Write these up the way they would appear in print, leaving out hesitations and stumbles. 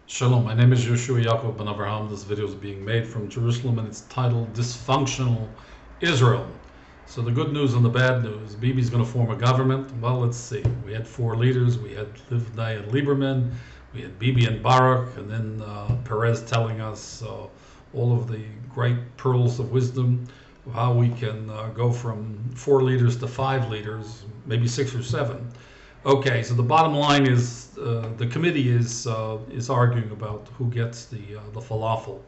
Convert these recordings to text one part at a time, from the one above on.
Shalom, my name is Yehoshua Ya'acov ben Abraham. This video is being made from Jerusalem and it's titled Dysfunctional Israel. So the good news and the bad news, Bibi's going to form a government. Well, let's see. We had four leaders. We had Livni and Lieberman. We had Bibi and Barak. And then Perez telling us all of the great pearls of wisdom of how we can go from 4 leaders to 5 leaders, maybe 6 or 7. Okay, so the bottom line is the committee is arguing about who gets the falafel.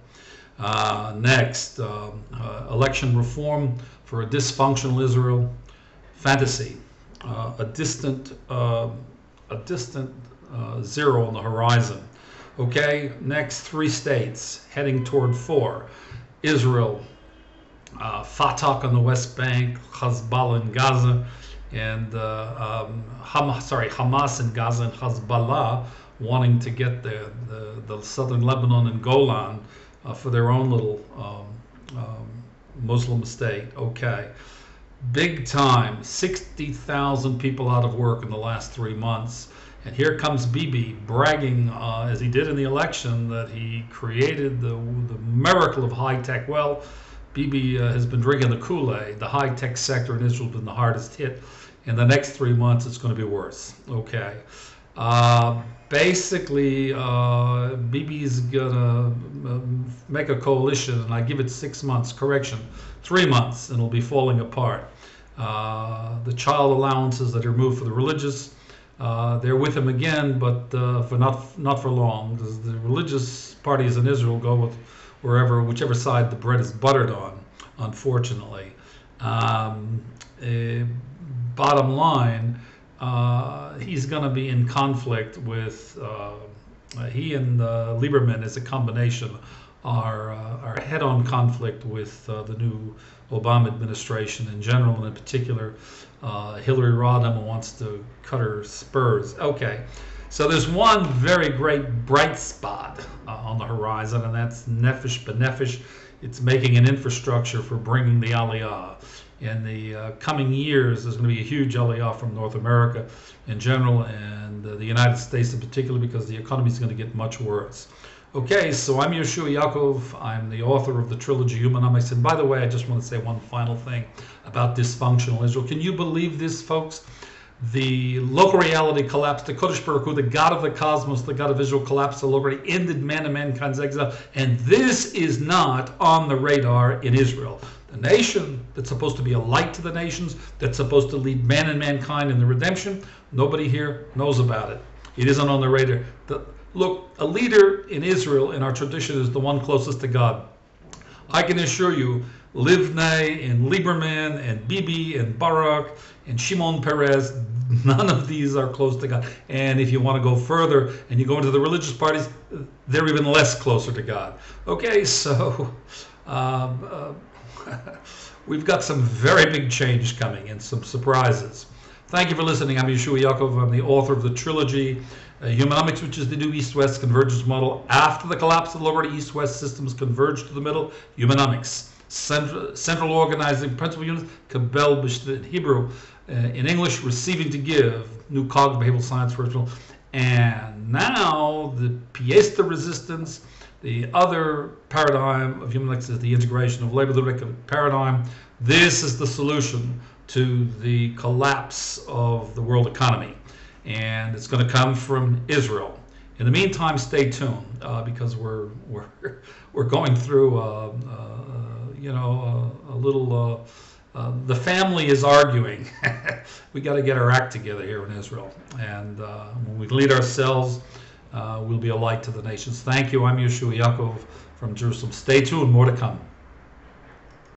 Next, election reform for a dysfunctional Israel. Fantasy, a distant zero on the horizon. Okay, next 3 states heading toward 4. Israel, Fatah on the West Bank, Hezbollah in Gaza, and Hamas in Gaza and Hezbollah wanting to get the southern Lebanon and Golan for their own little Muslim state. Okay, big time, 60,000 people out of work in the last 3 months. And here comes Bibi bragging, as he did in the election, that he created the miracle of high-tech. Well, Bibi has been drinking the Kool-Aid. The high-tech sector in Israel has been the hardest hit. In the next 3 months, it's going to be worse. Okay. Basically, Bibi's going to make a coalition, and I give it 6 months. Correction, 3 months, and it'll be falling apart. The child allowances that are removed for the religious, they're with him again, but for not for long. The religious parties in Israel go with whichever side the bread is buttered on, unfortunately. Bottom line, he's going to be in conflict with, he and Lieberman as a combination are head-on conflict with the new Obama administration in general, and in particular Hillary Rodham, who wants to cut her spurs. Okay. So there's one very great bright spot on the horizon, and that's Nefesh B'Nefesh. It's making an infrastructure for bringing the Aliyah. In the coming years, there's going to be a huge Aliyah from North America in general, and the United States in particular, because the economy is going to get much worse. Okay, so I'm Yehoshua Ya'acov. I'm the author of the trilogy Humanomics. And by the way, I just want to say one final thing about dysfunctional Israel. Can you believe this, folks? The local reality collapsed. The Kodesh Baruch Hu, the God of the cosmos, the God of Israel, collapsed. The locality ended man and mankind's exile. And this is not on the radar in Israel. The nation that's supposed to be a light to the nations, that's supposed to lead man and mankind in the redemption, nobody here knows about it. It isn't on the radar. Look, a leader in Israel, in our tradition, is the one closest to God. I can assure you, Livni and Lieberman and Bibi and Barak and Shimon Peres, none of these are close to God. And if you want to go further and you go into the religious parties, they're even less closer to God. Okay, so we've got some very big change coming and some surprises. Thank you for listening. I'm Yehoshua Ya'acov. I'm the author of the trilogy Humanomics, which is the new East-West convergence model. After the collapse of the lower East-West systems converge to the middle, Humanomics. Central organizing principal units, compels in Hebrew. In English, receiving to give, new cognitive behavioral science for Israel. And now the pièce de resistance, the other paradigm of Humanomics is the integration of labor, the paradigm. This is the solution to the collapse of the world economy. And it's going to come from Israel. In the meantime, stay tuned because we're going through a little. The family is arguing. We got to get our act together here in Israel, and when we lead ourselves, we'll be a light to the nations. Thank you. I'm Yehoshua Ya'acov from Jerusalem. Stay tuned. More to come.